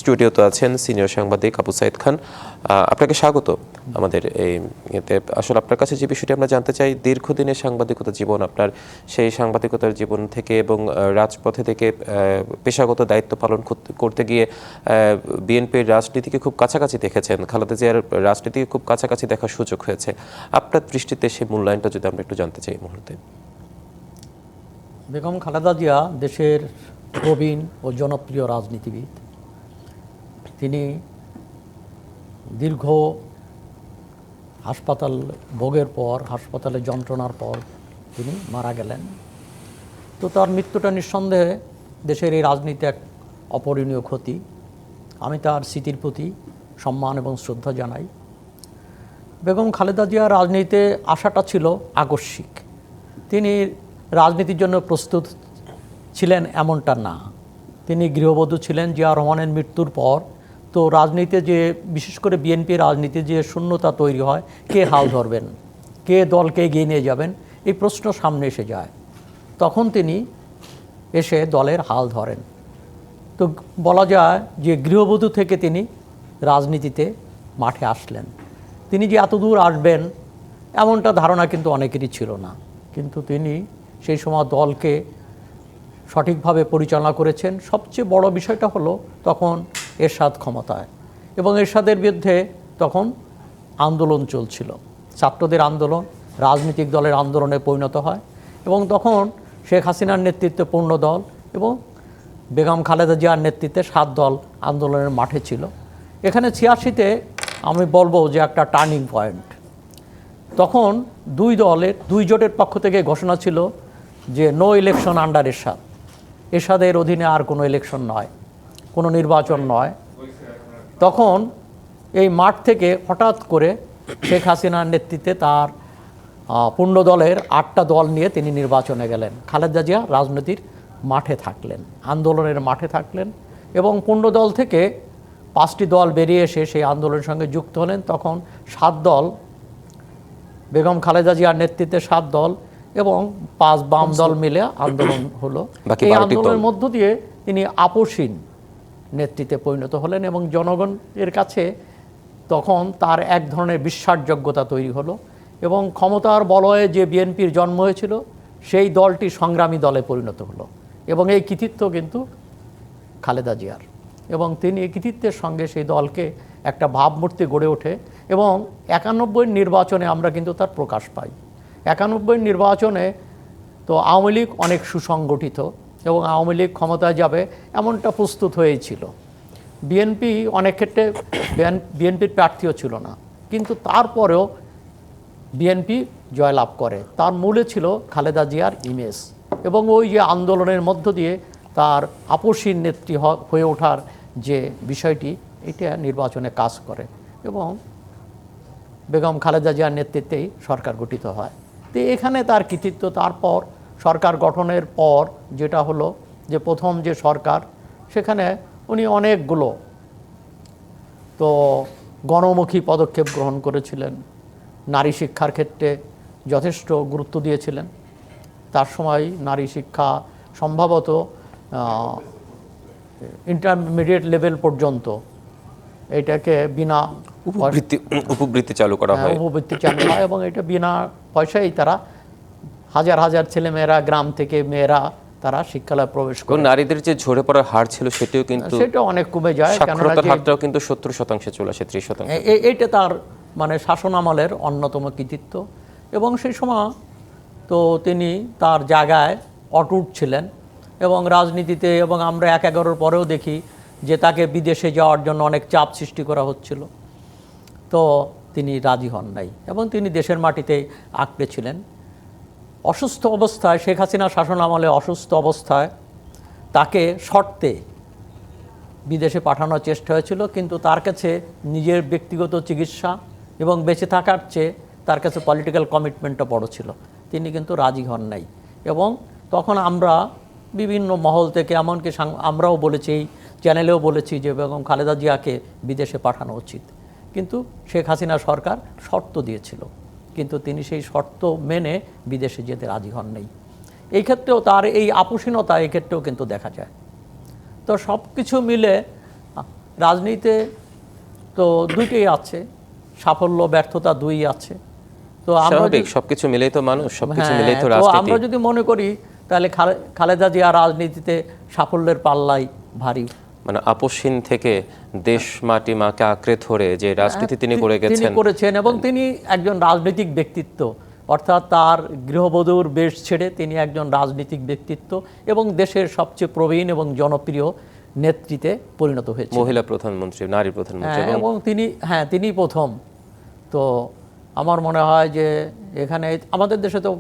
স্টুডিওতে আছেন সিনিয়র সাংবাদিক আবু সাইদ খান। আপনাকে স্বাগত আমাদের এই এতে। আসলে আপনার কাছে যে বিষয়টি আমরা জানতে চাই, দীর্ঘদিনের সাংবাদিকতা জীবন আপনার, সেই সাংবাদিকতার জীবন থেকে এবং রাজপথে থেকে পেশাগত দায়িত্ব পালন করতে গিয়ে বিএনপির রাজনীতিকে খুব কাছাকাছি দেখেছেন, খালেদা জিয়ার রাজনীতিকে খুব কাছাকাছি দেখার সুযোগ হয়েছে। আপনার দৃষ্টিতে সেই মূল্যায়নটা যদি আমরা একটু জানতে চাই এই মুহূর্তে। বেগম খালেদা জিয়া দেশের প্রবীণ ও জনপ্রিয় রাজনীতিবিদ। তিনি দীর্ঘ হাসপাতাল ভোগের পর, হাসপাতালে যন্ত্রণার পর তিনি মারা গেলেন। তো তার মৃত্যুটা নিঃসন্দেহে দেশের এই রাজনীতি এক অপূরণীয় ক্ষতি। আমি তার স্মৃতির প্রতি সম্মান এবং শ্রদ্ধা জানাই। বেগম খালেদা জিয়ার রাজনীতিতে আসাটা ছিল আকস্মিক। তিনি রাজনীতির জন্য প্রস্তুত ছিলেন এমনটা না। তিনি গৃহবধূ ছিলেন জিয়া রহমানের মৃত্যুর পর। তো রাজনীতিতে যে, বিশেষ করে বিএনপি রাজনীতিতে যে শূন্যতা তৈরি হয়, কে হাল ধরবেন, কে দলকে এগিয়ে নিয়ে যাবেন, এই প্রশ্ন সামনে এসে যায়। তখন তিনি এসে দলের হাল ধরেন। তো বলা যায় যে গৃহবধূ থেকে তিনি রাজনীতিতে মাঠে আসলেন। তিনি যে এত দূর আসবেন এমনটা ধারণা কিন্তু অনেকেরই ছিল না। কিন্তু তিনি সেই সময় দলকে সঠিকভাবে পরিচালনা করেছেন। সবচেয়ে বড় বিষয়টা হলো তখন এরশাদ ক্ষমতায়, এবং এরশাদের বিরুদ্ধে তখন আন্দোলন চলছিল। ছাত্রদের আন্দোলন রাজনৈতিক দলের আন্দোলনে পরিণত হয়, এবং তখন শেখ হাসিনার নেতৃত্বে পূর্ণ দল এবং বেগম খালেদা জিয়ার নেতৃত্বে 7 দল আন্দোলনের মাঠে ছিল। এখানে 86-তে আমি বলবো যে একটা টার্নিং পয়েন্ট। তখন দুই জোটের পক্ষ থেকে ঘোষণা ছিল যে নো ইলেকশন আন্ডার এরশাদ। এরশাদের অধীনে আর কোনো ইলেকশন নয়, কোনো নির্বাচন নয়। তখন এই মাঠ থেকে হঠাৎ করে শেখ হাসিনার নেতৃত্বে তার পূর্ণ দলের 8টা দল নিয়ে তিনি নির্বাচনে গেলেন। খালেদা জিয়া রাজনীতির মাঠে থাকলেন, আন্দোলনের মাঠে থাকলেন, এবং পূর্ণ দল থেকে 5টি দল বেরিয়ে এসে সেই আন্দোলনের সঙ্গে যুক্ত হলেন। তখন 7 দল, বেগম খালেদা জিয়ার নেতৃত্বে 7 দল এবং 5 বাম দল মিলে আন্দোলন হলো। এই আন্দোলনের মধ্য দিয়ে তিনি আপোষহীন নেতৃত্বে পরিণত হলেন, এবং জনগণের কাছে তখন তার এক ধরনের বিশ্বাসযোগ্যতা তৈরি হলো, এবং ক্ষমতার বলয়ে যে বিএনপির জন্ম হয়েছিল সেই দলটি সংগ্রামী দলে পরিণত হলো। এবং এই কৃতিত্ব কিন্তু খালেদা জিয়ার, এবং তিনি এই কৃতিত্বের সঙ্গে সেই দলকে একটা ভাবমূর্তি গড়ে ওঠে। এবং 91 নির্বাচনে আমরা কিন্তু তার প্রকাশ পাই। 91 নির্বাচনে তো আওয়ামী লীগ অনেক সুসংগঠিত, এবং আওয়ামী লীগ ক্ষমতায় যাবে এমনটা প্রস্তুত হয়েছিল। বিএনপি অনেক ক্ষেত্রে বিএনপির প্রার্থীও ছিল না, কিন্তু তারপরেও বিএনপি জয়লাভ করে। তার মূলে ছিল খালেদা জিয়ার ইমেজ, এবং ওই যে আন্দোলনের মধ্য দিয়ে তার আপোষহীন নেত্রী হয়ে ওঠার যে বিষয়টি, এটা নির্বাচনে কাজ করে, এবং বেগম খালেদা জিয়ার নেতৃত্বেই সরকার গঠিত হয়। তো এখানে তার কৃতিত্ব। তারপর সরকার গঠনের পর যেটা হলো যে প্রথম যে সরকার, সেখানে উনি অনেকগুলো তো গণমুখী পদক্ষেপ গ্রহণ করেছিলেন। নারী শিক্ষার ক্ষেত্রে যথেষ্ট গুরুত্ব দিয়েছিলেন। তার সময় নারী শিক্ষা সম্ভবত ইন্টারমিডিয়েট লেভেল পর্যন্ত এটাকে বিনা উপবৃত্তি চালু করা হয়, উপবৃত্তি চালু হয়, এবং এটা বিনা পয়সায় তারা হাজার হাজার ছেলেমেয়েরা, গ্রাম থেকে মেয়েরা তারা শিক্ষালয়ে প্রবেশ করে। নারীদের যে ঝরে পড়ার হার ছিল সেটা অনেক কমে যায়, সাক্ষরতার হারটাও কিন্তু 70% চলে আসে, 30%। এইটা তার মানে শাসন আমলের অন্যতম কৃতিত্ব। এবং সেই সময় তো তিনি তার জায়গায় অটুট ছিলেন, এবং রাজনীতিতে, এবং আমরা 1/11 পরেও দেখি যে তাকে বিদেশে যাওয়ার জন্য অনেক চাপ সৃষ্টি করা হচ্ছিল। তো তিনি রাজি হন নাই, এবং তিনি দেশের মাটিতে আঁকড়ে ছিলেন। অসুস্থ অবস্থায়, শেখ হাসিনা শাসন আমলে অসুস্থ অবস্থায় তাকে শর্তে বিদেশে পাঠানোর চেষ্টা হয়েছিল, কিন্তু তার কাছে নিজের ব্যক্তিগত চিকিৎসা এবং বেঁচে থাকার চেয়ে তার কাছে পলিটিক্যাল কমিটমেন্টটা বড় ছিল। তিনি কিন্তু রাজি হন নাই, এবং তখন আমরা বিভিন্ন মহল থেকে, এমনকি আমরাও বলেছি, এই চ্যানেলেও বলেছি যে বেগম খালেদা জিয়াকে বিদেশে পাঠানো উচিত। কিন্তু শেখ হাসিনা সরকার শর্ত দিয়েছিল, কিন্তু তিনি সেই শর্ত মেনে বিদেশে যেতে রাজি হন নাই। এই ক্ষেত্রেও তার এই আপোষহীনতা এই ক্ষেত্রেও কিন্তু দেখা যায়। তো সব কিছু মিলে রাজনীতিতে তো দুইটাই আছে, সাফল্য ব্যর্থতা দুই আছে। তো আমরা স্বাভাবিক, সবকিছু মিলেই তো মানুষ, সবকিছু হ্যাঁ, মিলেই তো তো রাজনীতি। আমরা যদি মনে করি তাহলে খালেদা জিয়া রাজনীতিতে সাফল্যের পাল্লাই ভারী। মানে আপসহীন থেকে দেশ মাটি মাকে আঁকড়ে ধরে যে রাজনীতি তিনি করে তিনি গেছেন, করেছেন এবং তিনি একজন রাজনৈতিক ব্যক্তিত্ব, অর্থাৎ তার গৃহবধূর বেশ ছেড়ে তিনি একজন রাজনৈতিক ব্যক্তিত্ব এবং দেশের সবচেয়ে প্রবীণ এবং জনপ্রিয় নেতৃত্বে পরিণত হয়েছে। মহিলা প্রধানমন্ত্রী, নারী প্রধানমন্ত্রী। এবং তিনি প্রথম। তো আমার মনে হয় যে এখানে আমাদের দেশে তো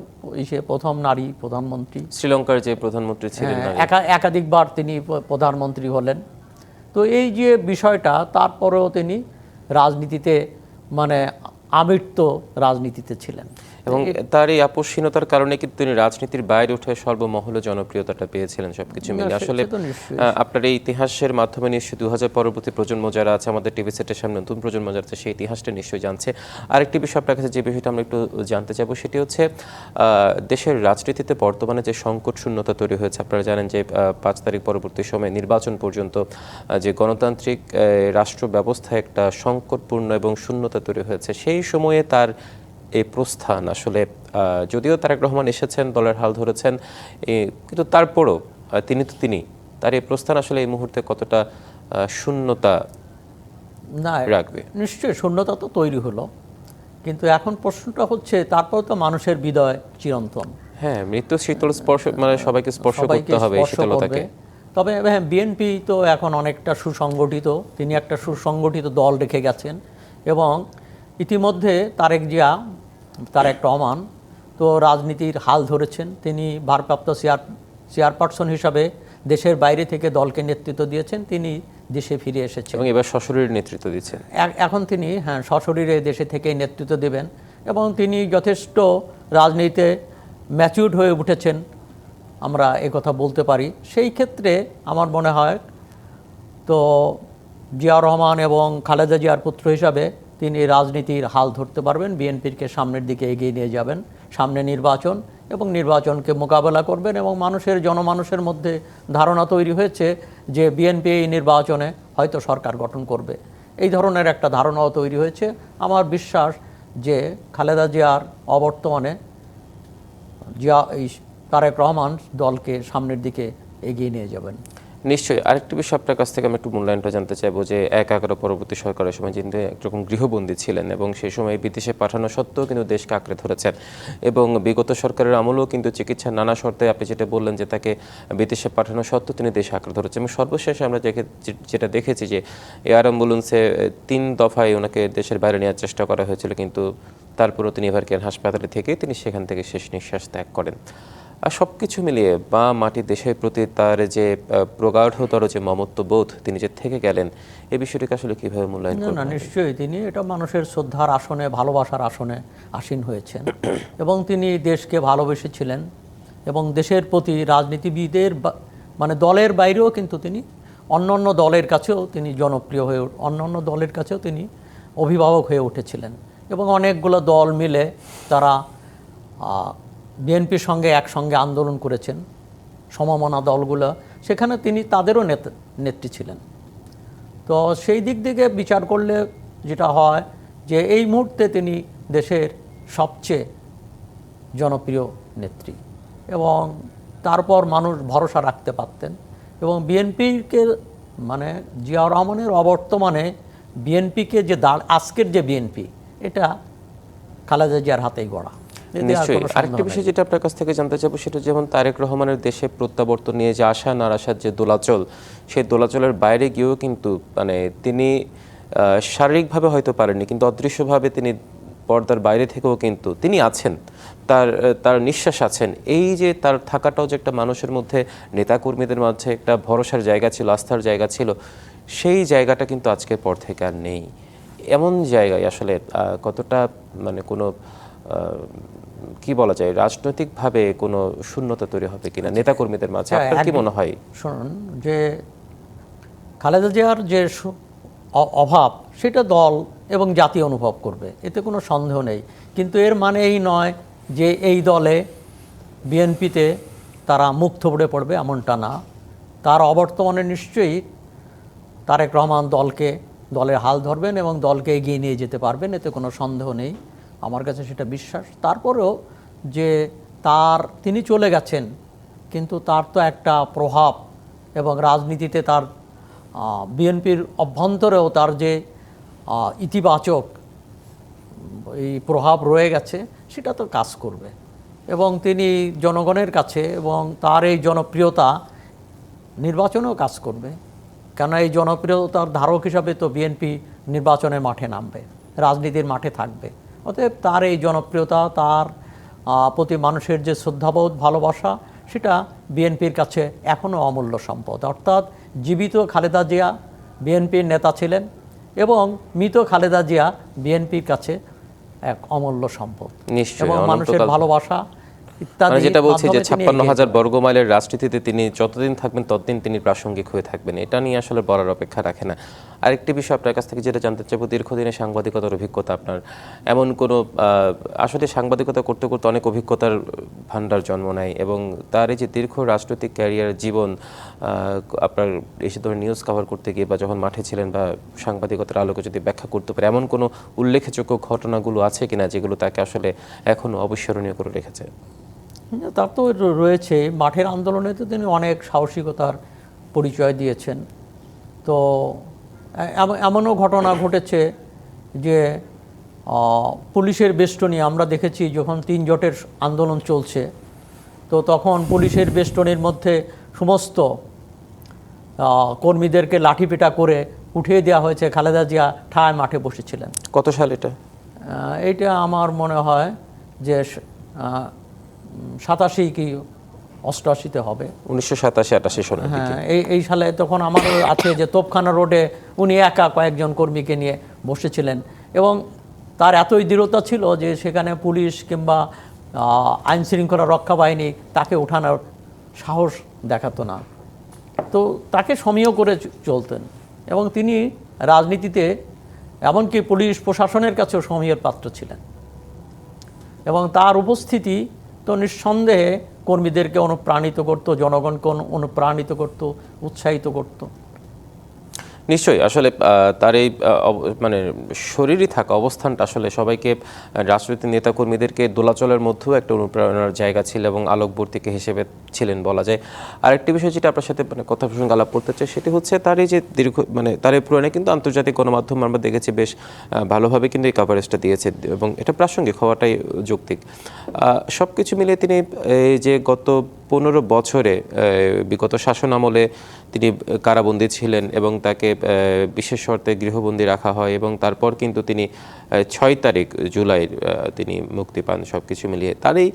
সে প্রথম নারী প্রধানমন্ত্রী। শ্রীলঙ্কার যে প্রধানমন্ত্রী ছিলেন নারী। একাধিকবার তিনি প্রধানমন্ত্রী হলেন। তো এই যে বিষয়টা, তারপরেও তিনি রাজনীতিতে মানে আমৃত্য রাজনীতিতে ছিলেন এবং তার এই আপসহীনতার কারণে কিন্তু তিনি রাজনীতির বাইরে উঠে সর্বমহলে জনপ্রিয়তাটা পেয়েছিলেন সবকিছু মিলে। আসলে আপনার এই ইতিহাসের মাধ্যমে নিশ্চয়ই 2000 পরবর্তী প্রজন্ম যারা আছে, আমাদের টিভি সেটের সামনে নতুন প্রজন্ম যারা আছে, সেই ইতিহাসটা নিশ্চয়ই জানছে। আরেকটি বিষয় আপনার কাছে যে বিষয়টা আমরা একটু জানতে চাইবো সেটি হচ্ছে দেশের রাজনীতিতে বর্তমানে যে সংকট শূন্যতা তৈরি হয়েছে। আপনারা জানেন যে 5 তারিখ পরবর্তী সময়ে নির্বাচন পর্যন্ত যে গণতান্ত্রিক রাষ্ট্র ব্যবস্থায় একটা সংকটপূর্ণ এবং শূন্যতা তৈরি হয়েছে। সেই সময়ে তার এই প্রস্থান আসলে, যদিও তারেক রহমান এসেছেন, দলের হাল ধরেছেন, কিন্তু তারপরও তিনি তার এই প্রস্থান আসলে এই মুহূর্তে কতটা শূন্যতা রাখবে? নিশ্চয়ই শূন্যতা তো তৈরি হলো, কিন্তু এখন প্রশ্নটা হচ্ছে তারপর তো মানুষের হৃদয় চিরন্তন। হ্যাঁ, মৃত্যু শীতল স্পর্শ, মানে সবাইকে স্পর্শ করতে হবে এই শীতলতাকে। তবে হ্যাঁ, বিএনপি তো এখন অনেকটা সুসংগঠিত, তিনি একটা সুসংগঠিত দল রেখে গেছেন এবং ইতিমধ্যে তারেক রহমান তো রাজনীতির হাল ধরেছেন। তিনি ভারপ্রাপ্ত চেয়ারপারসন হিসাবে দেশের বাইরে থেকে দলকে নেতৃত্ব দিয়েছেন, তিনি দেশে ফিরে এসেছেন এবং এবার সশরীরে নেতৃত্ব দিচ্ছেন। এখন তিনি সশরীরে দেশে থেকে নেতৃত্ব দেবেন এবং তিনি যথেষ্ট রাজনীতিতে ম্যাচিউরড হয়ে উঠেছেন, আমরা একথা বলতে পারি। সেই ক্ষেত্রে আমার মনে হয় তো জিয়াউর রহমান এবং খালেদা জিয়ার পুত্র হিসাবে তিনি রাজনীতির হাল ধরতে পারবেন, বিএনপিকে সামনের দিকে এগিয়ে নিয়ে যাবেন। সামনে নির্বাচন এবং নির্বাচনকে মোকাবেলা করবেন এবং জনমানুষের মধ্যে ধারণা তৈরি হয়েছে যে বিএনপি এই নির্বাচনে হয়তো সরকার গঠন করবে, এই ধরনের একটা ধারণাও তৈরি হয়েছে। আমার বিশ্বাস যে খালেদা জিয়ার অবর্তমানে তারেক রহমান দলকে সামনের দিকে এগিয়ে নিয়ে যাবেন। নিশ্চয়ই। আরেকটি বিষয় আপনার কাছ থেকে আমি একটু মূল্যায়নটা জানতে চাইবো যে 11 পরবর্তী সরকারের সময় যিনি একরকম গৃহবন্দী ছিলেন এবং সেই সময় বিদেশে পাঠানো সত্ত্বেও কিন্তু দেশকে আঁকড়ে ধরেছেন এবং বিগত সরকারের আমলেও কিন্তু চিকিৎসার নানা শর্তে, আপনি যেটা বললেন যে তাকে বিদেশে পাঠানো সত্ত্বেও তিনি দেশে আঁকড়ে ধরেছেন এবং সর্বশেষে আমরা যেটা দেখেছি যে এয়ার অ্যাম্বুলেন্সে 3 দফায় ওনাকে দেশের বাইরে নেওয়ার চেষ্টা করা হয়েছিল, কিন্তু তারপরও তিনি এভার কেয়ার হাসপাতালে থেকে তিনি সেখান থেকে শেষ নিঃশ্বাস ত্যাগ করেন। আর সব কিছু মিলিয়ে বা মাটির দেশের প্রতি তার যে প্রগাঢ়তর যে মমত্ববোধ তিনি যে থেকে গেলেন, এই বিষয়টিকে আসলে কীভাবে মূল্যায়ন করবেন? না, নিশ্চয়ই তিনি এটা মানুষের শ্রদ্ধার আসনে, ভালোবাসার আসনে আসীন হয়েছেন এবং তিনি দেশকে ভালোবেসেছিলেন এবং দেশের প্রতি রাজনীতিবিদের মানে দলের বাইরেও কিন্তু তিনি অন্যান্য দলের কাছেও তিনি জনপ্রিয় হয়ে অন্যান্য দলের কাছেও তিনি অভিভাবক হয়ে উঠেছিলেন এবং অনেকগুলো দল মিলে তারা বিএনপির সঙ্গে একসঙ্গে আন্দোলন করেছেন, সমমনা দলগুলো, সেখানে তিনি তাদেরও নেত্রী ছিলেন। তো সেই দিক থেকে বিচার করলে যেটা হয় যে এই মুহূর্তে তিনি দেশের সবচেয়ে জনপ্রিয় নেত্রী এবং তারপর মানুষ ভরসা রাখতে পারতেন এবং বিএনপিকে মানে জিয়াউর রহমানের অবর্তমানে বিএনপিকে যে আজকের যে বিএনপি, এটা খালেদা জিয়ার হাতেই গড়া। নিশ্চয়ই। আরেকটা বিষয় যেটা আপনার কাছ থেকে জানতে চাইবো সেটা যেমন তারেক রহমানের দেশে প্রত্যাবর্তন নিয়ে যে আশা না আশার যে দোলাচল, সেই দোলাচলের বাইরে গিয়েও কিন্তু মানে তিনি শারীরিকভাবে হয়তো পারেননি, কিন্তু অদৃশ্যভাবে তিনি পর্দার বাইরে থেকেও কিন্তু তিনি আছেন, তার নিঃশ্বাস আছেন। এই যে তার থাকাটাও যে একটা মানুষের মধ্যে, নেতাকর্মীদের মাঝে একটা ভরসার জায়গা ছিল, আস্থার জায়গা ছিল, সেই জায়গাটা কিন্তু আজকের পর থেকে আর নেই। এমন জায়গায় আসলে কতটা মানে কোনো কি বলা যায়, রাজনৈতিকভাবে কোনো শূন্যতা তৈরি হবে কিনা নেতাকর্মীদের মাঝে, আপনার কি মনে হয়? শুনুন, যে খালেদা জিয়ার যে অভাব সেটা দল এবং জাতি অনুভব করবে, এতে কোনো সন্দেহ নেই, কিন্তু এর মানে এই নয় যে এই দলে বিএনপিতে তারা মুখ থুবড়ে পড়বে, এমনটা না। তার অবর্তমানে নিশ্চয়ই তারেক রহমান দলের হাল ধরবেন এবং দলকে এগিয়ে নিয়ে যেতে পারবেন, এতে কোনো সন্দেহ নেই, আমার কাছে সেটা বিশ্বাস। তারপরেও যে তিনি চলে গেছেন, কিন্তু তার তো একটা প্রভাব এবং রাজনীতিতে তার বিএনপির অভ্যন্তরেও তার যে ইতিবাচক এই প্রভাব রয়ে গেছে, সেটা তো কাজ করবে এবং তিনি জনগণের কাছে এবং তার এই জনপ্রিয়তা নির্বাচনেও কাজ করবে। কেন এই জনপ্রিয়তার ধারক হিসাবে তো বিএনপি নির্বাচনের মাঠে নামবে, রাজনীতির মাঠে থাকবে। অতএব তার এই জনপ্রিয়তা, তার প্রতি মানুষের যে শ্রদ্ধাবোধ, ভালোবাসা, সেটা বিএনপির কাছে এখনও অমূল্য সম্পদ। অর্থাৎ জীবিত খালেদা জিয়া বিএনপির নেতা ছিলেন এবং মৃত খালেদা জিয়া বিএনপির কাছে এক অমূল্য সম্পদ এবং মানুষের ভালোবাসা ইত্যাদি। যেটা বলছি যে 56,000 বর্গমাইলের রাজনীতিতে তিনি যতদিন থাকবেন ততদিন তিনি প্রাসঙ্গিক হয়ে থাকবেন, এটা নিয়ে আসলে বলার অপেক্ষা রাখে না। আরেকটি বিষয় আপনার কাছ থেকে যেটা জানতে চাইবো, দীর্ঘদিনের সাংবাদিকতার অভিজ্ঞতা আপনার, এমন কোনো আসলে সাংবাদিকতা করতে করতে অনেক অভিজ্ঞতার ভান্ডার জন্ম নেয় এবং তার এই যে দীর্ঘ রাজনৈতিক ক্যারিয়ার জীবন, আপনার এসে ধরে নিউজ কভার করতে গিয়ে বা যখন মাঠে ছিলেন বা সাংবাদিকতার আলোকে যদি ব্যাখ্যা করতে পারে, এমন কোনো উল্লেখযোগ্য ঘটনাগুলো আছে কিনা যেগুলো তাকে আসলে এখনও অবিস্মরণীয় করে রেখেছে? তার তো রয়েছে, মাঠের আন্দোলনে তো তিনি অনেক সাহসিকতার পরিচয় দিয়েছেন। তো এমনও ঘটনা ঘটেছে যে পুলিশের বেষ্টনী আমরা দেখেছি, যখন 3 জোটের আন্দোলন চলছে, তো তখন পুলিশের বেষ্টনীর মধ্যে সমস্ত কর্মীদেরকে লাঠিপেটা করে উঠিয়ে দেওয়া হয়েছে, খালেদা জিয়া ঠায় মাঠে বসেছিলেন। কত সাল এটা? এইটা আমার মনে হয় যে 87 কি 88-তে হবে, 1987-88 সালে। হ্যাঁ, এই সালে। তখন আমারও আছে যে তোপখানা রোডে উনি একা কয়েকজন কর্মীকে নিয়ে বসেছিলেন এবং তার এতই দৃঢ়তা ছিল যে সেখানে পুলিশ কিংবা আইন শৃঙ্খলা রক্ষা বাহিনী তাকে ওঠানোর সাহস দেখাতো না। তো তাকে সমীহ করে চলতেন এবং তিনি রাজনীতিতে এমনকি পুলিশ প্রশাসনের কাছেও সমীহের পাত্র ছিলেন এবং তার উপস্থিতি তো নিঃসন্দেহে কর্মীদেরকে অনুপ্রাণিত করত, জনগণকে অনুপ্রাণিত করত, উৎসাহিত করত। নিশ্চয়ই, আসলে তার এই মানে শরীরই থাকা অবস্থানটা আসলে সবাইকে, রাজনৈতিক নেতাকর্মীদেরকে দোলাচলের মধ্যেও একটা অনুপ্রেরণার জায়গা ছিল এবং আলোকবর্তিকা হিসেবে ছিলেন বলা যায়। আরেকটি বিষয় যেটা আপনার সাথে কথা প্রসঙ্গে আলাপ করতে চাই, সেটি হচ্ছে তার এই যে তার এই প্রয়াণে কিন্তু আন্তর্জাতিক গণমাধ্যম আমরা দেখেছি বেশ ভালোভাবে কিন্তু এই কাভারেজটা দিয়েছে এবং এটা প্রাসঙ্গিক হওয়াটাই যৌক্তিক। সব কিছু মিলিয়ে তিনি এই যে গত 15 বছরে বিগত শাসন আমলে তিনি কারাবন্দী ছিলেন এবং তাকে বিশেষ শর্তে গৃহবন্দী রাখা হয় এবং তারপর কিন্তু তিনি 6 তারিখ জুলাই তিনি মুক্তি পান। সব কিছু মিলিয়ে তার এই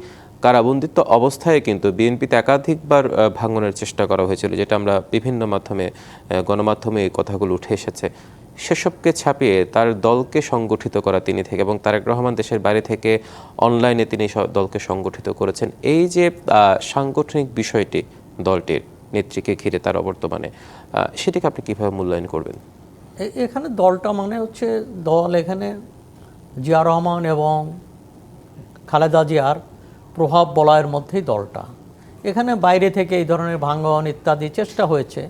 কারাবন্দিত্ব অবস্থায় কিন্তু বিএনপিতে একাধিকবার ভাঙনের চেষ্টা করা হয়েছিল, যেটা আমরা বিভিন্ন মাধ্যমে, গণমাধ্যমে এই কথাগুলো উঠে এসেছে। সেসবকে ছাপিয়ে তার দলকে সংগঠিত করা তিনি থেকে এবং তারেক রহমান দেশের বাইরে থেকে অনলাইনে তিনি দলকে সংগঠিত করেছেন। এই যে সাংগঠনিক বিষয়টি দলটির নেত্রীকে ঘিরে তার অবর্তমানে, সেটিকে আপনি কীভাবে মূল্যায়ন করবেন? এখানে দলটা মানে হচ্ছে দল, এখানে জিয়া রহমান এবং খালেদা জিয়ার প্রভাব বলয়ের মধ্যেই দলটা। এখানে বাইরে থেকে এই ধরনের ভাঙন ইত্যাদি চেষ্টা হয়েছে,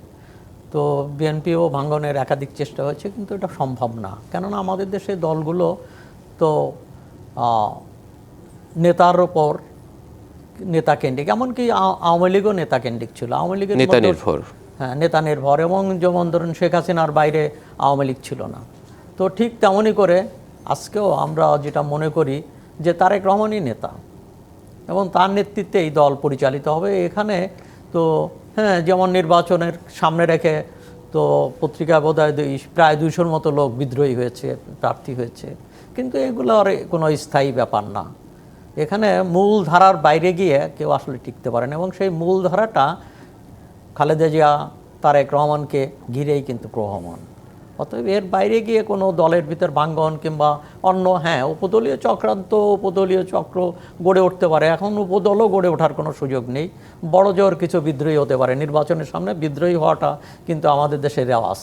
তো বিএনপিও ভাঙনের একাধিক চেষ্টা হয়েছে, কিন্তু এটা সম্ভব না। কেননা আমাদের দেশে দলগুলো তো নেতার ওপর নেতাকেন্দ্রিক, এমনকি আওয়ামী লীগও নেতাকেন্দ্রিক ছিল। আওয়ামী লীগের নেতা নির্ভর, হ্যাঁ, নেতা নির্ভর, এবং যেমন ধরুন শেখ হাসিনার বাইরে আওয়ামী লীগ ছিল না। তো ঠিক তেমনই করে আজকেও আমরা যেটা মনে করি যে তারেক রহমানই নেতা এবং তার নেতৃত্বে এই দল পরিচালিত হবে। এখানে তো হ্যাঁ, যেমন নির্বাচনের সামনে রেখে তো পত্রিকায় বোধহয় প্রায় 200-র মতো লোক বিদ্রোহী হয়েছে, প্রার্থী হয়েছে, কিন্তু এগুলো আর কোনো স্থায়ী ব্যাপার না। এখানে মূল ধারার বাইরে গিয়ে কেউ আসলে টিকতে পারে না এবং সেই মূল ধারাটা খালেদা জিয়া, তারেক রহমানকে ঘিরেই কিন্তু প্রবহমান। অতএব এর বাইরে গিয়ে কোনো দলের ভিতর ভাঙ্গন কিংবা অন্য উপদলীয় চক্রান্ত, উপদলীয় চক্র গড়ে উঠতে পারে। এখন উপদলও গড়ে ওঠার কোনো সুযোগ নেই। বড় জোর কিছু বিদ্রোহী হতে পারে, নির্বাচনের সামনে বিদ্রোহী হওয়াটা কিন্তু আমাদের দেশের রেওয়াজ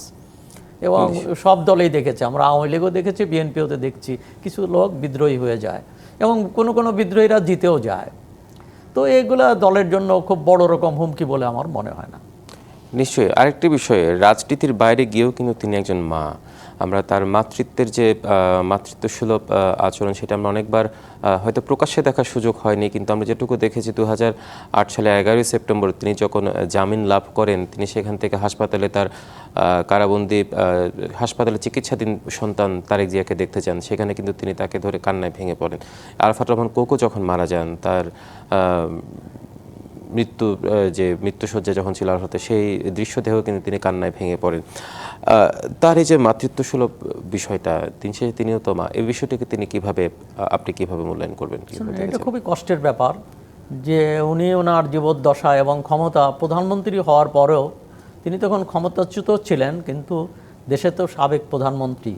এবং সব দলেই দেখেছে, আমরা আওয়ামী লীগও দেখেছি, বিএনপিওতে দেখছি কিছু লোক বিদ্রোহী হয়ে যায় এবং কোনো বিদ্রোহীরা জিতেও যায়। তো এগুলা দলের জন্য খুব বড় রকম হুমকি বলে আমার মনে হয় না। নিশ্চয়ই আরেকটি বিষয়ে রাজনীতির বাইরে গিয়েও কিন্তু তিনি একজন মা। আমরা তার মাতৃত্বের যে মাতৃত্বসুলভ আচরণ সেটা আমরা অনেকবার হয়তো প্রকাশ্যে দেখার সুযোগ হয়নি, কিন্তু আমরা যেটুকু দেখেছি 2008 সালে 11ই সেপ্টেম্বর তিনি যখন জামিন লাভ করেন, তিনি সেখান থেকে হাসপাতালে তার কারাবন্দী হাসপাতালে চিকিৎসাধীন সন্তান তারেক জিয়াকে দেখতে যান। সেখানে কিন্তু তিনি তাকে ধরে কান্নায় ভেঙে পড়েন। আরাফাত রহমান কোকো যখন মারা যান, তার মৃত্যুসজ্জা যখন ছিল আরাফাতের, সেই দৃশ্যদেহেও কিন্তু তিনি কান্নায় ভেঙে পড়েন। তার এই যে মাতৃত্বসুলভ বিষয়টা, তিনিও তো মা, এই বিষয়টিকে তিনি কিভাবে, আপনি কিভাবে মূল্যায়ন করবেন? এটা খুবই কষ্টের ব্যাপার যে উনি ওনার জীবদ্দশা এবং ক্ষমতা, প্রধানমন্ত্রী হওয়ার পরেও তিনি তখন ক্ষমতাচ্যুত ছিলেন, কিন্তু দেশে তো সাবেক প্রধানমন্ত্রী,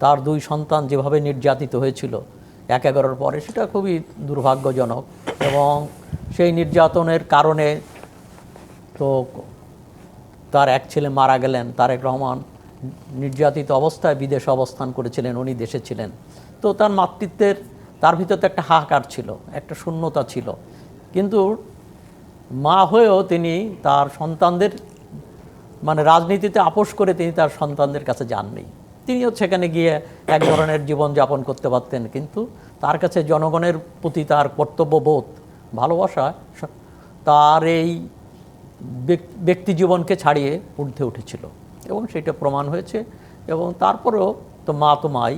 তার দুই সন্তান যেভাবে নির্যাতিত হয়েছিল 11-11 পরে, সেটা খুবই দুর্ভাগ্যজনক। এবং সেই নির্যাতনের কারণে তো তার এক ছেলে মারা গেলেন। তারেক রহমান নির্যাতিত অবস্থায় বিদেশে অবস্থান করেছিলেন, উনি দেশে ছিলেন। তো তার মাতৃত্বের, তার ভিতরে তো একটা হাহাকার ছিল, একটা শূন্যতা ছিল। কিন্তু মা হয়েও তিনি তার সন্তানদের, মানে রাজনীতিতে আপোষ করে তিনি তার সন্তানদের কাছে যাননি। তিনিও সেখানে গিয়ে এক ধরনের জীবনযাপন করতে পারতেন, কিন্তু তার কাছে জনগণের প্রতি তার কর্তব্যবোধ, ভালোবাসা তার এই ব্যক্তি জীবনকে ছাড়িয়ে ঊর্ধ্বে উঠেছিল এবং সেটা প্রমাণ হয়েছে। এবং তারপরেও তো মাই,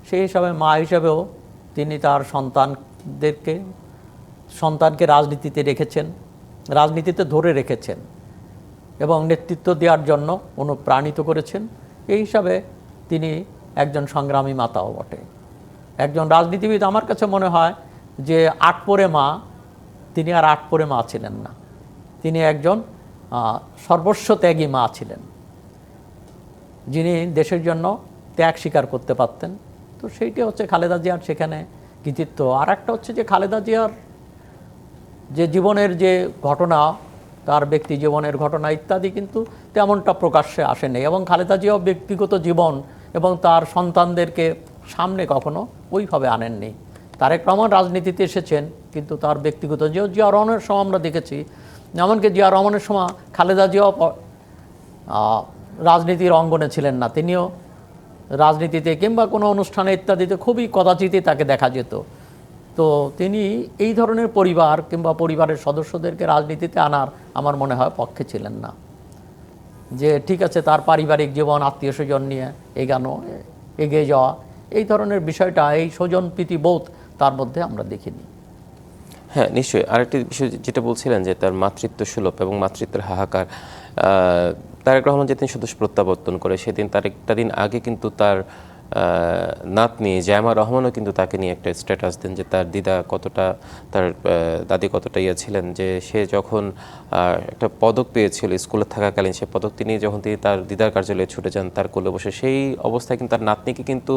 সেই হিসাবে মা হিসাবেও তিনি তার সন্তানকে রাজনীতিতে রেখেছেন, রাজনীতিতে ধরে রেখেছেন এবং নেতৃত্ব দেওয়ার জন্য অনুপ্রাণিত করেছেন। এই হিসাবে তিনি একজন সংগ্রামী মাতাও বটে, একজন রাজনীতিবিদ। আমার কাছে মনে হয় যে আটপরে মা, তিনি আর আটপরে মা ছিলেন না, তিনি একজন সর্বস্ব ত্যাগী মা ছিলেন, যিনি দেশের জন্য ত্যাগ স্বীকার করতে পারতেন। তো সেইটা হচ্ছে খালেদা জিয়ার সেখানে কৃতিত্ব। আর একটা হচ্ছে যে খালেদা জিয়ার যে জীবনের যে ঘটনা, তার ব্যক্তি জীবনের ঘটনা ইত্যাদি কিন্তু তেমনটা প্রকাশ্যে আসেনি। এবং খালেদা জিয়াও ব্যক্তিগত জীবন এবং তার সন্তানদেরকে সামনে কখনো ওইভাবে আনেননি। তারেক রহমান রাজনীতিতে এসেছেন, কিন্তু তার ব্যক্তিগত জিয়া রহমানের সময় আমরা দেখেছি, এমনকি জিয়া রহমানের সময় খালেদা জিয়াও রাজনীতির অঙ্গনে ছিলেন না। তিনিও রাজনীতিতে কিংবা কোনো অনুষ্ঠানে ইত্যাদিতে খুবই কদাচিতই তাকে দেখা যেত। তো তিনি এই ধরনের পরিবার কিংবা পরিবারের সদস্যদেরকে রাজনীতিতে আনার আমার মনে হয় পক্ষে ছিলেন না। যে ঠিক আছে, তার পারিবারিক জীবন, আত্মীয় স্বজন নিয়ে এগিয়ে যাওয়া, এই ধরনের বিষয়টা, এই স্বজন প্রীতি বোধ তার মধ্যে আমরা দেখিনি। হ্যাঁ, নিশ্চয়ই। আরেকটি বিষয় যেটা বলছিলেন যে তার মাতৃত্ব সুলভ এবং মাতৃত্বের হাহাকার, তারেক রহমান যেদিন স্বদেশ প্রত্যাবর্তন করে, সেদিন তার একটা দিন আগে কিন্তু তার নাতনি জায়মা রহমানও কিন্তু তাকে নিয়ে একটা স্ট্যাটাস দেন যে তার দাদি কতটা ছিলেন, যে সে যখন একটা পদক পেয়েছিল স্কুলে থাকাকালীন, সে পদক তিনি তার দিদার কার্যালয়ে ছুটে যান, তার কোলে বসে, সেই অবস্থায় কিন্তু তার নাতনিকে কিন্তু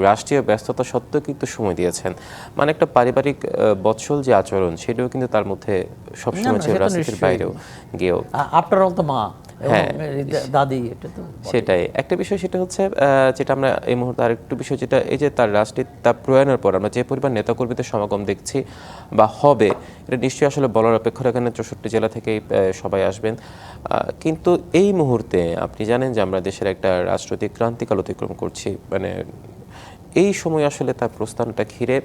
রাষ্ট্রীয় ব্যস্ততা সত্ত্বেও কিন্তু সময় দিয়েছেন। মানে একটা পারিবারিক বৎসল যে আচরণ, সেটাও কিন্তু তার মধ্যে সবসময় ছিল, রাজনীতির বাইরেও গিয়েও। আপনার তো মা, দাদি, এটা তো সেটাই একটা বিষয়। সেটা হচ্ছে যেটা আমরা এই মুহূর্তে আরেকটু বিষয়, যেটা এই যে তার রাজনীতি প্রয়াণের পর আমরা যে পরিমাণ নেতাকর্মীদের সমাগম দেখছি বা হবে, এটা নিশ্চয়ই আসলে বলার অপেক্ষা রাখে না। 64 জেলা থেকেই সবাই আসবেন, কিন্তু এই মুহূর্তে আপনি জানেন যে আমরা দেশের একটা রাজনৈতিক ক্রান্তিকাল অতিক্রম করছি। মানে এই সময় আসলে তার প্রস্থানটা ঘিরে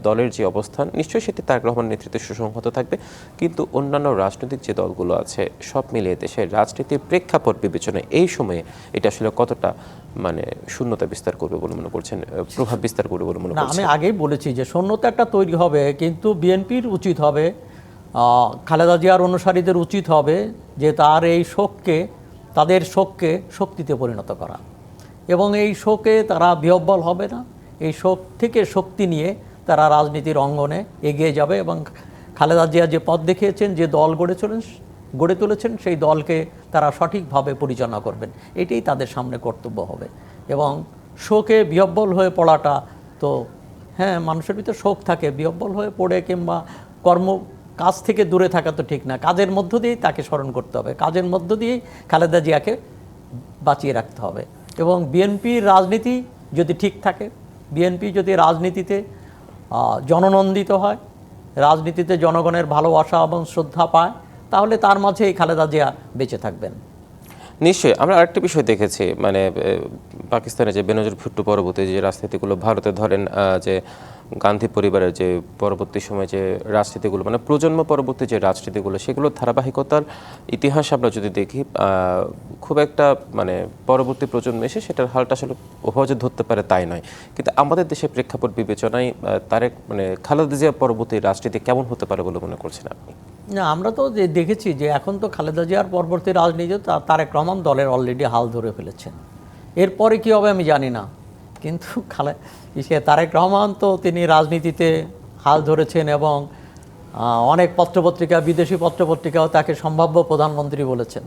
দলের যে অবস্থান, নিশ্চয়ই সেটি তারেক রহমানের নেতৃত্বে সুসংহত থাকবে, কিন্তু অন্যান্য রাজনৈতিক যে দলগুলো আছে সব মিলিয়ে দেশের রাজনীতির প্রেক্ষাপট বিবেচনায় এই সময়ে এটা আসলে কতটা মানে শূন্যতা বিস্তার করবে বলে মনে করছেন, প্রভাব বিস্তার করবে বলে মনে করছেন? আমি আগেই বলেছি যে শূন্যতা একটা তৈরি হবে, কিন্তু বিএনপির উচিত হবে, খালেদা জিয়ার অনুসারীদের উচিত হবে যে তার এই শোককে, তাদের শোককে শক্তিতে পরিণত করা, এবং এই শোকে তারা বিহ্বল হবে না। এই শোক থেকে শক্তি নিয়ে তারা রাজনীতির অঙ্গনে এগিয়ে যাবে এবং খালেদা জিয়া যে পথ দেখিয়েছেন, যে দল গড়ে তুলেছেন, সেই দলকে তারা সঠিকভাবে পরিচালনা করবেন। এটাই তাদের সামনে কর্তব্য হবে। এবং শোকে বিহ্বল হয়ে পড়াটা তো, হ্যাঁ, মানুষের ভিতরে শোক থাকে, বিহ্বল হয়ে পড়ে কিংবা কাজ থেকে দূরে থাকা তো ঠিক না। কাজের মধ্য দিয়েই তাকে স্মরণ করতে হবে, কাজের মধ্য দিয়েই খালেদা জিয়াকে বাঁচিয়ে রাখতে হবে। এবং বিএনপির রাজনীতি যদি ঠিক থাকে, বিএনপি যদি রাজনীতিতে জননন্দিত হয়, রাজনীতিতে জনগণের ভালোবাসা এবং শ্রদ্ধা পায়, তাহলে তার মাঝেই খালেদা জিয়া বেঁচে থাকবেন। নিশ্চয়ই আমরা আরেকটা বিষয় দেখেছি, মানে পাকিস্তানে যে বেনজির ভুট্টো পরবর্তী যে রাজনীতিগুলো, ভারতে ধরেন যে গান্ধী পরিবারের যে পরবর্তী সময় যে রাজনীতিগুলো, মানে প্রজন্ম পরবর্তী যে রাজনীতিগুলো, সেগুলোর ধারাবাহিকতার ইতিহাস আমরা যদি দেখি, খুব একটা মানে পরবর্তী প্রজন্ম এসে সেটার হালটা আসলে সহজে ধরতে পারে তাই নয়। কিন্তু আমাদের দেশের প্রেক্ষাপট বিবেচনায় তারেক মানে খালেদা জিয়া পরবর্তী রাজনীতি কেমন হতে পারে বলে মনে করছেন আপনি? না, আমরা তো দেখেছি যে এখন তো খালেদা জিয়ার পরবর্তী রাজনীতি তারেক রহমান দলের অলরেডি হাল ধরে ফেলেছেন। এরপরে কি হবে আমি জানি না, কিন্তু তারেক রহমান তো তিনি রাজনীতিতে হাল ধরেছেন এবং অনেক পত্রপত্রিকা, বিদেশি পত্রপত্রিকাও তাকে সম্ভাব্য প্রধানমন্ত্রী বলেছেন।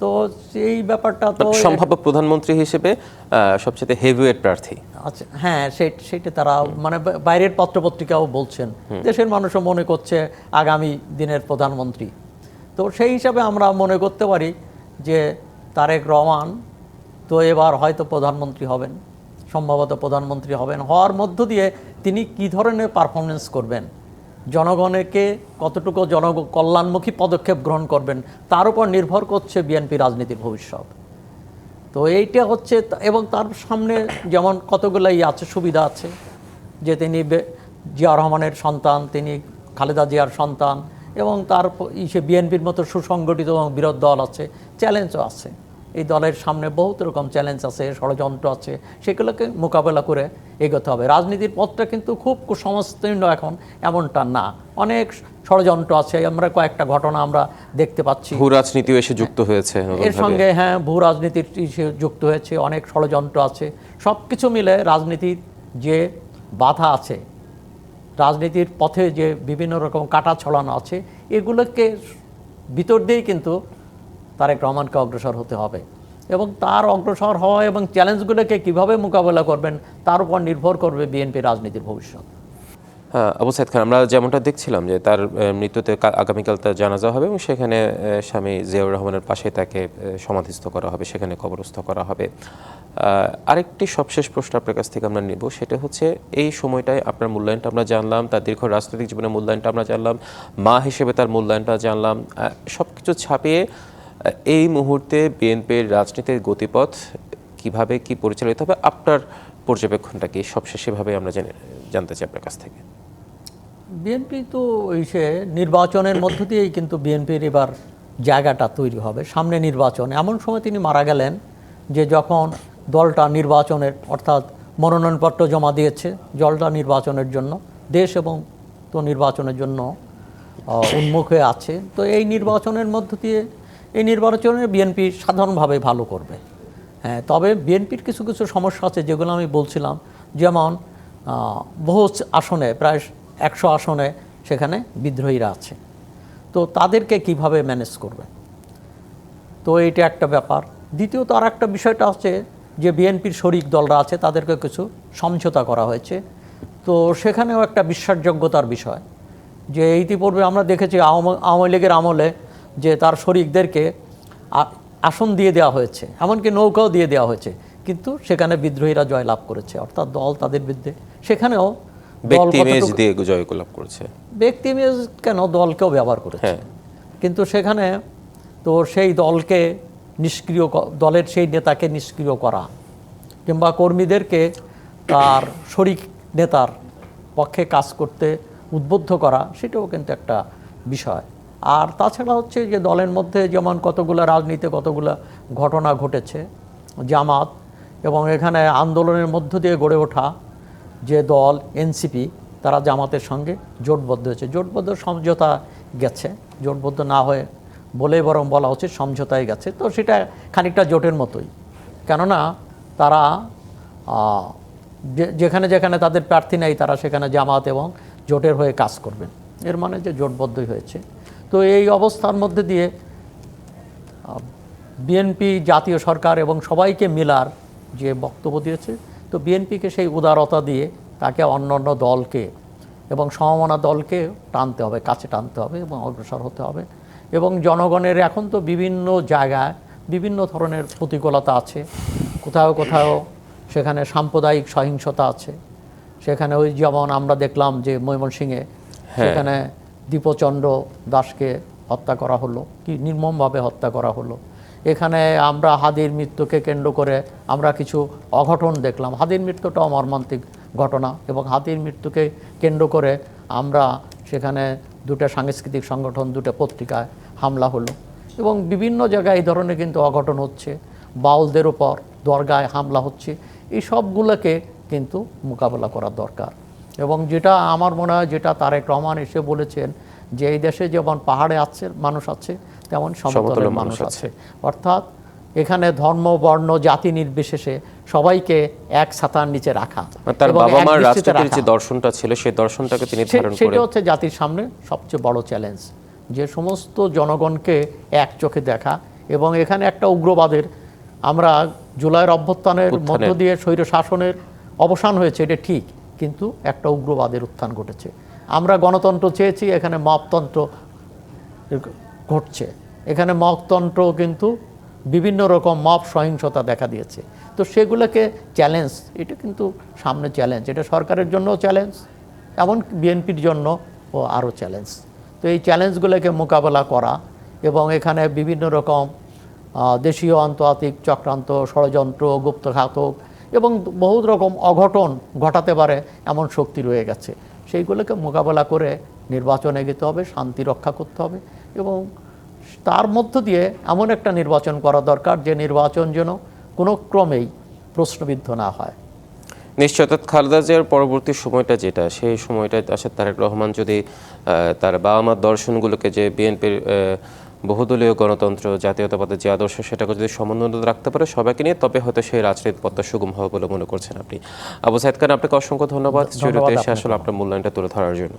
তো সেই ব্যাপারটা তো সম্ভাব্য প্রধানমন্ত্রী হিসেবে সবচেয়ে হেভিওয়েট প্রার্থী। আচ্ছা, হ্যাঁ, সেটা তারা মানে বাইরের পত্রপত্রিকাও বলছেন, দেশের মানুষও মনে করছে আগামী দিনের প্রধানমন্ত্রী। তো সেই হিসাবে আমরা মনে করতে পারি যে তারেক রহমান তো এবার হয়তো প্রধানমন্ত্রী হবেন, সম্ভবত প্রধানমন্ত্রী হবেন। হওয়ার মধ্য দিয়ে তিনি কি ধরনের পারফরমেন্স করবেন, জনগণকে কতটুকু জনকল্যাণমুখী পদক্ষেপ গ্রহণ করবেন, তার উপর নির্ভর করছে বিএনপি রাজনীতির ভবিষ্যৎ। তো এইটা হচ্ছে, এবং তার সামনে যেমন কতগুলাই আছে, সুবিধা আছে যে তিনি জিয়া রহমানের সন্তান, তিনি খালেদা জিয়ার সন্তান, এবং তার বিএনপির মতো সুসংগঠিত এবং বিরোধ দল আছে, চ্যালেঞ্জও আছে। এই দলের সামনে বহুত রকম চ্যালেঞ্জ আছে, ষড়যন্ত্র আছে, সেগুলোকে মোকাবেলা করে এগোতে হবে। রাজনীতির পথটা কিন্তু খুব কুসংস্তীর্ণ এখন এমনটা না, অনেক ষড়যন্ত্র আছে। আমরা কয়েকটা ঘটনা আমরা দেখতে পাচ্ছি, ভূ রাজনীতিও এসে যুক্ত হয়েছে এর সঙ্গে, হ্যাঁ, ভূ রাজনীতির যুক্ত হয়েছে, অনেক ষড়যন্ত্র আছে। সব কিছু মিলে রাজনীতির যে বাধা আছে, রাজনীতির পথে যে বিভিন্ন রকম কাটা ছড়ানো আছে, এগুলোকে ভিতর দিয়েই কিন্তু তারেক রহমানকে অগ্রসর হতে হবে। এবং তার অগ্রসর হওয়া এবং চ্যালেঞ্জগুলোকে কিভাবে মোকাবেলা করবেন তার উপর নির্ভর করবে বিএনপি রাজনীতির ভবিষ্যৎ। হ্যাঁ, আবু সাইদ খান, আমরা যেমনটা দেখছিলাম যে তার মৃত্যুতে আগামীকাল তার জানাজা হবে এবং সেখানে স্বামী জিয়াউর রহমানের পাশে তাকে সমাধিস্থ করা হবে, সেখানে কবরস্থ করা হবে। আরেকটি সবশেষ প্রশ্ন আপনার কাছ থেকে আমরা নেব, সেটা হচ্ছে এই সময়টায় আপনার মূল্যায়নটা আমরা জানলাম, তার দীর্ঘ রাজনৈতিক জীবনের মূল্যায়নটা আমরা জানলাম, মা হিসেবে তার মূল্যায়নটা জানলাম, সব কিছু ছাপিয়ে এই মুহূর্তে বিএনপির রাজনীতির গতিপথ কিভাবে কি পরিচালিত হবে, আপনার পর্যবেক্ষণটা কি সবশেষেভাবে আমরা জানতে চাই আপনার কাছ থেকে। বিএনপি তো নির্বাচনের মধ্য দিয়েই কিন্তু বিএনপির এবার জায়গাটা তৈরি হবে। সামনে নির্বাচন, এমন সময় তিনি মারা গেলেন যে যখন দলটা নির্বাচনের, অর্থাৎ মনোনয়নপত্র জমা দিয়েছে দলটা নির্বাচনের জন্য, দেশ এবং তো নির্বাচনের জন্য উন্মুখ হয়ে আছে। তো এই নির্বাচনের মধ্য দিয়ে, এই নির্বাচনে বিএনপি সাধারণভাবে ভালো করবে। হ্যাঁ, তবে বিএনপির কিছু কিছু সমস্যা আছে যেগুলো আমি বলছিলাম, যেমন বহু আসনে, প্রায় 100 আসনে সেখানে বিদ্রোহীরা আছে। তো তাদেরকে কিভাবে ম্যানেজ করবে, তো এইটা একটা ব্যাপার। দ্বিতীয়ত আর একটা বিষয়টা হচ্ছে যে বিএনপির শরিক দলরা আছে, তাদেরকে কিছু সমঝোতা করা হয়েছে। তো সেখানেও একটা বিশ্বাসযোগ্যতার বিষয় যে ইতিপূর্বে আমরা দেখেছি আওয়ামী লীগের আমলে যে তার শরিকদেরকে আসন দিয়ে দেওয়া হয়েছে, এমনকি নৌকাও দিয়ে দেওয়া হয়েছে, কিন্তু সেখানে বিদ্রোহীরা জয়লাভ করেছে, অর্থাৎ দল তাদের বিরুদ্ধে। সেখানেও ব্যক্তি ইমেজ দিয়ে জয়লাভ করেছে, ব্যক্তি ইমেজ কেন, দলকেও ব্যবহার করেছে। কিন্তু সেখানে তো সেই দলকে নিষ্ক্রিয়, দলের সেই নেতাকে নিষ্ক্রিয় করা কিংবা কর্মীদেরকে তার শরিক নেতার পক্ষে কাজ করতে উদ্বুদ্ধ করা, সেটাও কিন্তু একটা বিষয়। আর তাছাড়া হচ্ছে যে দলের মধ্যে যেমন কতগুলো রাজনীতিতে কতগুলো ঘটনা ঘটেছে, জামাত এবং এখানে আন্দোলনের মধ্য দিয়ে গড়ে ওঠা যে দল এনসিপি, তারা জামাতের সঙ্গে জোটবদ্ধ হয়েছে, জোটবদ্ধ সমঝোতা গেছে, জোটবদ্ধ না হয়ে বলেই বরং বলা উচিত সমঝোতায় গেছে। তো সেটা খানিকটা জোটের মতোই, কেননা তারা যেখানে যেখানে তাদের প্রার্থী নেই, তারা সেখানে জামাত এবং জোটের হয়ে কাজ করবেন, এর মানে যে জোটবদ্ধই হয়েছে। তো এই অবস্থার মধ্যে দিয়ে বিএনপি, জাতীয় সরকার এবং সবাইকে মিলার যে বক্তব্য দিয়েছে, তো বিএনপিকে সেই উদারতা দিয়ে তাকে অন্যান্য দলকে এবং সমমনা দলকে টানতে হবে, কাছে টানতে হবে এবং অগ্রসর হতে হবে। এবং জনগণের এখন তো বিভিন্ন জায়গায় বিভিন্ন ধরনের প্রতিকূলতা আছে, কোথাও কোথাও সেখানে সাম্প্রদায়িক সহিংসতা আছে। সেখানে ওই যেমন আমরা দেখলাম যে ময়মনসিংহে সেখানে দীপচন্দ্র দাসকে হত্যা করা হলো, কি নির্মমভাবে হত্যা করা হলো। এখানে আমরা হাদির মৃত্যুকে কেন্দ্র করে আমরা কিছু অঘটন দেখলাম। হাদির মৃত্যুটাও মর্মান্তিক ঘটনা, এবং হাদির মৃত্যুকে কেন্দ্র করে আমরা সেখানে দুটো সাংস্কৃতিক সংগঠন, দুটো পত্রিকায় হামলা হলো, এবং বিভিন্ন জায়গায় এই ধরনের কিন্তু অঘটন হচ্ছে। বাউলদের উপর দরগায় হামলা হচ্ছে। এই সবগুলোকে কিন্তু মোকাবেলা করা দরকার। এবং যেটা আমার মনে হয়, যেটা তারেক রহমান এসে বলেছেন, যে এই দেশে যেমন পাহাড়ে আছে মানুষ আছে, তেমন সমতলের মানুষ আছে। অর্থাৎ এখানে ধর্ম, বর্ণ, জাতি নির্বিশেষে সবাইকে এক ছাতার নিচে রাখা, তার এবং বাবা এক মার দৃষ্টিতে রাজনীতির যে রাখা। দর্শনটা ছিল সেই দর্শনটাকে তিনি ধারণ সেটা করে হচ্ছে জাতির সামনে সবচেয়ে বড় চ্যালেঞ্জ, যে সমস্ত জনগণকে এক চোখে দেখা। এবং এখানে একটা উগ্রবাদের, আমরা জুলাইয়ের অভ্যুত্থানের মধ্য দিয়ে স্বৈর শাসনের অবসান হয়েছে, এটা ঠিক, কিন্তু একটা উগ্রবাদের উত্থান ঘটেছে। আমরা গণতন্ত্র চেয়েছি, এখানে মপতন্ত্র ঘটছে। এখানে মপতন্ত্র কিন্তু বিভিন্ন রকম মপ সহিংসতা দেখা দিয়েছে। তো সেগুলোকে চ্যালেঞ্জ, এটা কিন্তু সামনে চ্যালেঞ্জ, এটা সরকারের জন্যও চ্যালেঞ্জ, এমন বিএনপির জন্য ও আরও চ্যালেঞ্জ। তো এই চ্যালেঞ্জগুলোকে মোকাবেলা করা, এবং এখানে বিভিন্ন রকম দেশীয় আন্তর্জাতিক চক্রান্ত, ষড়যন্ত্র, গুপ্তঘাতক এবং বহু রকম অঘটন ঘটাতে পারে এমন শক্তি রয়ে গেছে। সেইগুলোকে মোকাবেলা করে নির্বাচনে যেতে হবে, শান্তি রক্ষা করতে হবে, এবং তার মধ্য দিয়ে এমন একটা নির্বাচন করা দরকার, যে নির্বাচন যেন কোনো ক্রমেই প্রশ্নবিদ্ধ না হয়। নিশ্চয়। অর্থাৎ খালেদা জিয়ার পরবর্তী সময়টা যেটা, সেই সময়টায় আসলে তারেক রহমান যদি তার বাবা মার দর্শনগুলোকে, যে বিএনপির বহুদলীয় গণতন্ত্র, জাতীয়তাবাদের যে আদর্শ, সেটাকে যদি সমন্বয় রাখতে পারে সবাইকে নিয়ে, তবে হয়তো সেই রাজনীতি পথটা সুগম হবে বলে মনে করছেন আপনি। আবু সাইদ খান, আপনাকে অসংখ্য ধন্যবাদ স্টুডিওতে এসে আসলে আপনার মূল্যায়নটা তুলে ধরার জন্য।